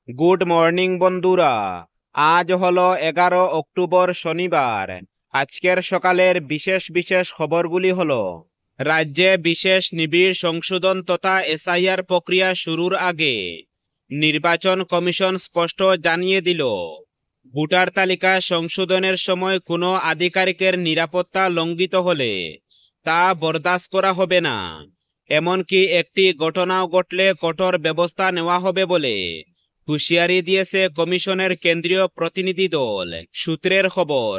Good morning বন্ধুরা। আজ হলো 11 অক্টোবর শনিবার। আজকের সকালের বিশেষ বিশেষ খবরগুলি হলো: রাজ্যে বিশেষ নিবিড় সংশোধন তথা এসআইআর প্রক্রিয়া শুরুর আগে নির্বাচন কমিশন স্পষ্ট জানিয়ে দিল, ভোটার তালিকা সংশোধনের সময় কোনো আধিকারিকের নিরাপত্তা লঙ্ঘিত হলে তা বরদাস্ত করা হবে না। এমনকি একটি ঘটনাও ঘটলে কঠোর ব্যবস্থা নেওয়া হবে বলে হুঁশিয়ারি দিয়েছে কমিশনের কেন্দ্রীয় প্রতিনিধি দল। সূত্রের খবর,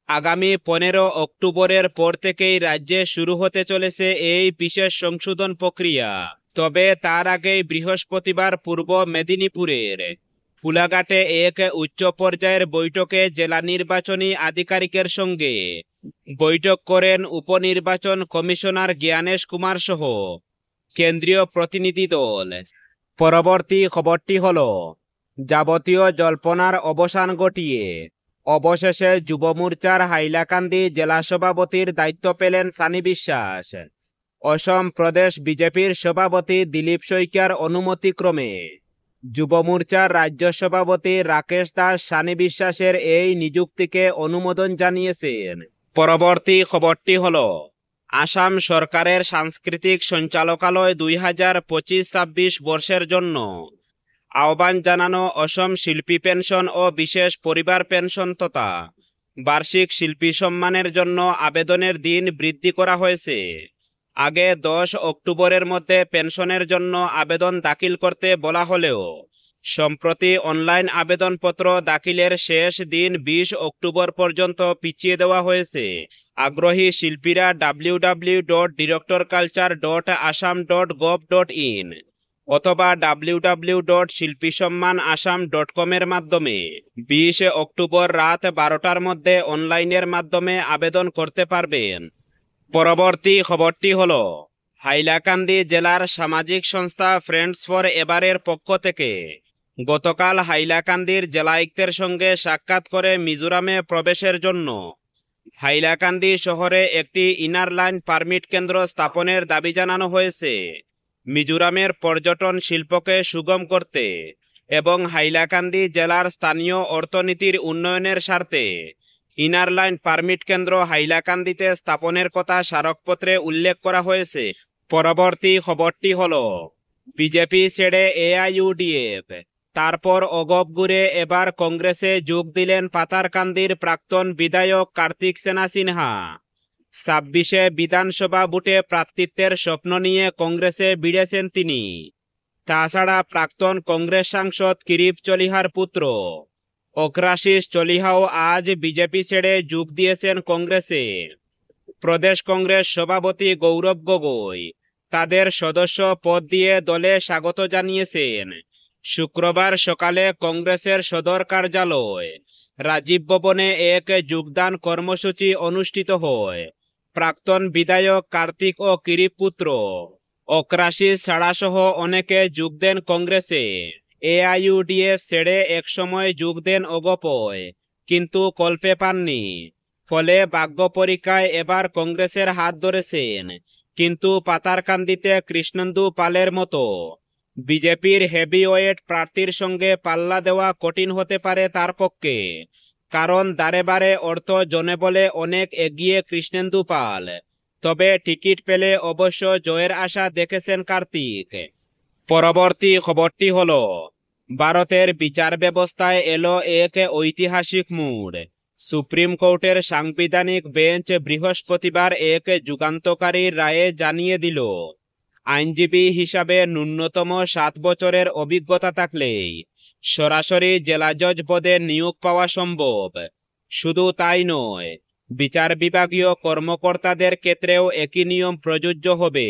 আগামী 15 অক্টোবরের পর থেকেই রাজ্যে শুরু হতে চলেছে এই বিশেষ সংশোধন প্রক্রিয়া। তবে তার আগেই বৃহস্পতিবার পূর্ব মেদিনীপুরের ফুলাঘাটে এক উচ্চ পর্যায়ের বৈঠকে জেলা নির্বাচনী আধিকারিকের সঙ্গে বৈঠক করেন উপনির্বাচন কমিশনার জ্ঞানেশ কুমার সহ কেন্দ্রীয় প্রতিনিধি দল। পরবর্তী খবরটি হলো, যাবতীয় জল্পনার অবসান ঘটিয়ে অবশেষে যুব মোর্চার হাইলাকান্দি জেলা সভাপতির দায়িত্ব পেলেন সানি বিশ্বাস। অসম প্রদেশ বিজেপির সভাপতি দিলীপ শইকীয়ার অনুমতিক্রমে যুব মোর্চার রাজ্য সভাপতি রাকেশ দাস সানি বিশ্বাসের এই নিযুক্তিকে অনুমোদন জানিয়েছেন। পরবর্তী খবরটি হলো, আসাম সরকারের সাংস্কৃতিক সঞ্চালকালয় 2025-26 বর্ষের জন্য আহ্বান জানানো অসম শিল্পী পেনশন ও বিশেষ পরিবার পেনশন তথা বার্ষিক শিল্পী সম্মানের জন্য আবেদনের দিন বৃদ্ধি করা হয়েছে। আগে 10 অক্টোবরের মধ্যে পেনশনের জন্য আবেদন দাখিল করতে বলা হলেও সম্প্রতি অনলাইন আবেদনপত্র দাখিলের শেষ দিন 20 অক্টোবর পর্যন্ত পিছিয়ে দেওয়া হয়েছে। আগ্রহী শিল্পীরা www.directorculture.assam.gov.in অথবা www.shilpisomman.assam.com এর মাধ্যমে 20 অক্টোবর রাত 12টার মধ্যে অনলাইনের মাধ্যমে আবেদন করতে পারবেন। পরবর্তী খবরটি হলো, হাইলাকান্দি জেলার সামাজিক সংস্থা ফ্রেন্ডস ফর এভারের পক্ষ থেকে গতকাল হাইলাকান্দির জেলায়ুক্তের সঙ্গে সাক্ষাৎ করে মিজোরামে প্রবেশের জন্য হাইলাকান্দি শহরে একটি ইনার লাইন পারমিট কেন্দ্র স্থাপনের দাবি জানানো হয়েছে। মিজোরামের পর্যটন শিল্পকে সুগম করতে এবং হাইলাকান্দি জেলার স্থানীয় অর্থনীতির উন্নয়নের স্বার্থে ইনার লাইন পারমিট কেন্দ্র হাইলাকান্দিতে স্থাপনের কথা স্মারকপত্রে উল্লেখ করা হয়েছে। পরবর্তী খবরটি হলো, বিজেপি ছেড়ে এআইইউডিএফ, তারপর অগপ ঘুরে এবার কংগ্রেসে যোগ দিলেন পাতারকান্দির প্রাক্তন বিধায়ক কার্তিক সেনা সিনহা। 26-এ বিধানসভা ভোটে প্রার্থিত্বের স্বপ্ন নিয়ে কংগ্রেসে ভিড়েছেন তিনি। তাছাড়া প্রাক্তন কংগ্রেস সাংসদ কিরিপ চলিহার পুত্র অগ্রাশিস চলিহাও আজ বিজেপি ছেড়ে যোগ দিয়েছেন কংগ্রেসে। প্রদেশ কংগ্রেস সভাপতি গৌরব গগৈ তাদের সদস্য পদ দিয়ে দলে স্বাগত জানিয়েছেন। শুক্রবার সকালে কংগ্রেসের সদর কার্যালয় রাজীব ভবনে এক যোগদান কর্মসূচি অনুষ্ঠিত হয়। প্রাক্তন বিধায়ক কার্তিক ও কিরিপ পুত্র অগ্রাশিস ছাড়া সহ অনেকে যোগ দেন কংগ্রেসে। এআইইউডিএফ ছেড়ে একসময় যোগ দেন অগপয়, কিন্তু কল্পে পাননি। ফলে ভাগ্য পরীক্ষায় এবার কংগ্রেসের হাত ধরেছেন। কিন্তু পাতারকান্দিতে কৃষ্ণেন্দু পালের মতো বিজেপির হেভিওয়েট প্রার্থীর সঙ্গে পাল্লা দেওয়া কঠিন হতে পারে তার পক্ষে, কারণ দাঁড়ে বারে অর্থ জনে বলে অনেক এগিয়ে কৃষ্ণেন্দু পাল। তবে টিকিট পেলে অবশ্য জয়ের আশা দেখেছেন কার্তিক। পরবর্তী খবরটি হলো, ভারতের বিচার ব্যবস্থায় এলো এক ঐতিহাসিক মোড়। সুপ্রিম কোর্টের সাংবিধানিক বেঞ্চ বৃহস্পতিবার এক যুগান্তকারী রায়ে জানিয়ে দিল, আইনজীবী হিসাবে ন্যূনতম 7 বছরের অভিজ্ঞতা থাকলেই সরাসরি জেলা জজ পদে নিয়োগ পাওয়া সম্ভব। শুধু তাই নয়, বিচার বিভাগীয় কর্মকর্তাদের ক্ষেত্রেও একই নিয়ম প্রযোজ্য হবে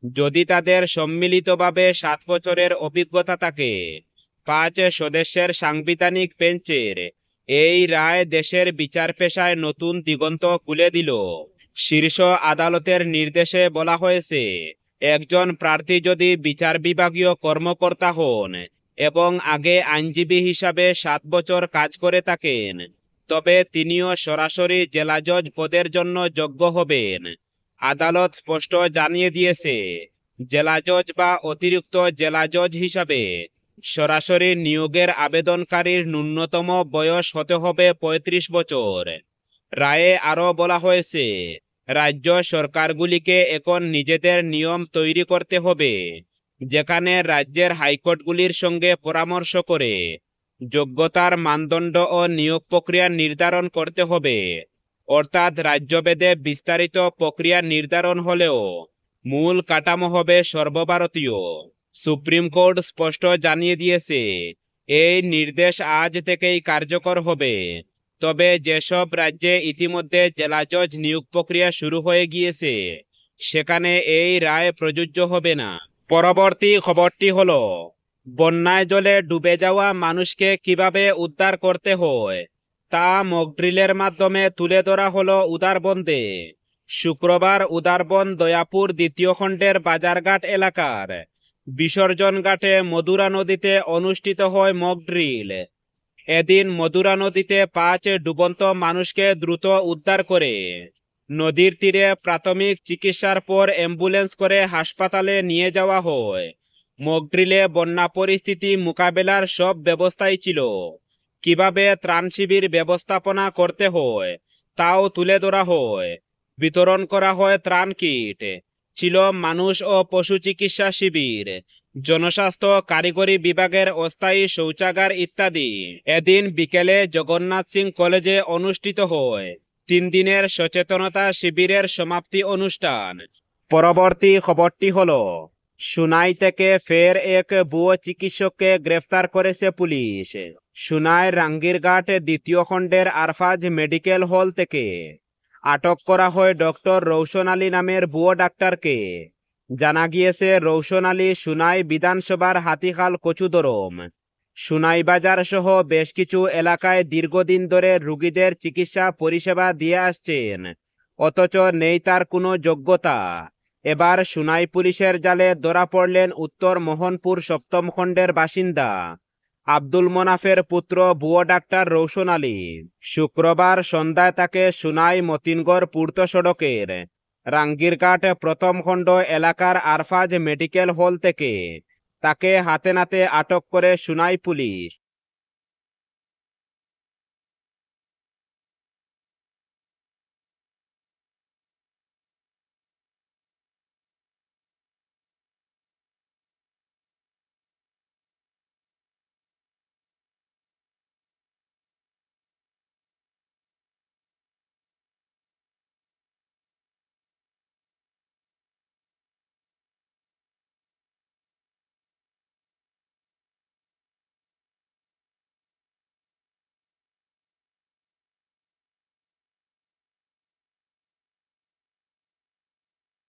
যদি তাদের সম্মিলিতভাবে 7 বছরের অভিজ্ঞতা থাকে। 5 সদস্যের সাংবিধানিক বেঞ্চের এই রায় দেশের বিচার পেশায় নতুন দিগন্ত খুলে দিল। শীর্ষ আদালতের নির্দেশে বলা হয়েছে, একজন প্রার্থী যদি বিচার বিভাগীয় কর্মকর্তা হন এবং আগে আইনজীবী হিসাবে 7 বছর কাজ করে থাকেন, তবে তিনিও সরাসরি জেলা জজ পদের জন্য যোগ্য হবেন। আদালত স্পষ্ট জানিয়ে দিয়েছে, জেলা জজ বা অতিরিক্ত জেলা জজ হিসাবে সরাসরি নিয়োগের আবেদনকারীর ন্যূনতম বয়স হতে হবে ৩৫ বছর। রায়ে আরও বলা হয়েছে, রাজ্য সরকারগুলিকে এখন নিজেদের নিয়ম তৈরি করতে হবে, যেখানে রাজ্যের হাইকোর্টগুলির সঙ্গে পরামর্শ করে যোগ্যতার মানদণ্ড ও নিয়োগ প্রক্রিয়া নির্ধারণ করতে হবে। অর্থাৎ রাজ্যভেদে বিস্তারিত প্রক্রিয়া নির্ধারণ হলেও মূল কাঠামো হবে সর্বভারতীয়। সুপ্রিম কোর্ট স্পষ্ট জানিয়ে দিয়েছে, এই নির্দেশ আজ থেকেই কার্যকর হবে। তবে যেসব রাজ্যে ইতিমধ্যে জেলা জজ নিয়োগ প্রক্রিয়া শুরু হয়ে গিয়েছে, সেখানে এই রায় প্রযোজ্য হবে না। পরবর্তী খবরটি হলো, বন্যায় জলে ডুবে যাওয়া মানুষকে কিভাবে উদ্ধার করতে হয় তা মকড্রিলের মাধ্যমে তুলে ধরা হলো উদারবন্দে। শুক্রবার উদারবন দয়াপুর দ্বিতীয় খণ্ডের বাজারঘাট এলাকার বিসর্জন ঘাটে মধুরা নদীতে অনুষ্ঠিত হয় মকড্রিল। এদিন মধুরা নদীতে 5 ডুবন্ত মানুষকে দ্রুত উদ্ধার করে নদীর তীরে প্রাথমিক চিকিৎসার পর অ্যাম্বুলেন্স করে হাসপাতালে নিয়ে যাওয়া হয়। মকড্রিলে বন্যা পরিস্থিতি মোকাবেলার সব ব্যবস্থাই ছিল। কিভাবে ত্রাণ শিবির ব্যবস্থাপনা করতে হয় তাও তুলে ধরা হয়। বিতরণ করা হয় ত্রাণ কিট, ছিল মানুষ ও পশু চিকিৎসা শিবির, জনস্বাস্থ্য কারিগরি বিভাগের অস্থায়ী শৌচাগার ইত্যাদি। এদিন বিকেলে জগন্নাথ সিং কলেজে অনুষ্ঠিত হয় 3 দিনের সচেতনতা শিবিরের সমাপ্তি অনুষ্ঠান। পরবর্তী খবরটি হলো, সুনাই থেকে ফের এক ভুয়ো চিকিৎসককে গ্রেফতার করেছে পুলিশ। সুনাই রাঙ্গিরঘাট দ্বিতীয় খণ্ডের আরফাজ মেডিকেল হল থেকে আটক করা হয় ডক্টর রৌশন আলী নামের ভুয়ো ডাক্তারকে। জানা গিয়েছে, রৌশন আলী সুনাই বিধানসভার হাতিখাল কচুদরম, সুনাই বাজার সহ বেশ কিছু এলাকায় দীর্ঘদিন ধরে রোগীদের চিকিৎসা পরিষেবা দিয়ে আসছেন, অথচ নেই তার কোনো যোগ্যতা। এবার সুনাই পুলিশের জালে ধরা পড়লেন উত্তর মোহনপুর 7ম খণ্ডের বাসিন্দা আব্দুল মনাফের পুত্র ভুয়ো ডাক্তার রৌশন আলী। শুক্রবার সন্ধ্যায় তাকে সুনাই মতিনগড় পূর্ত সড়কের রাঙ্গিরঘাট 1ম খণ্ড এলাকার আরফাজ মেডিকেল হল থেকে তাকে হাতে নাতে আটক করে সুনাই পুলিশ।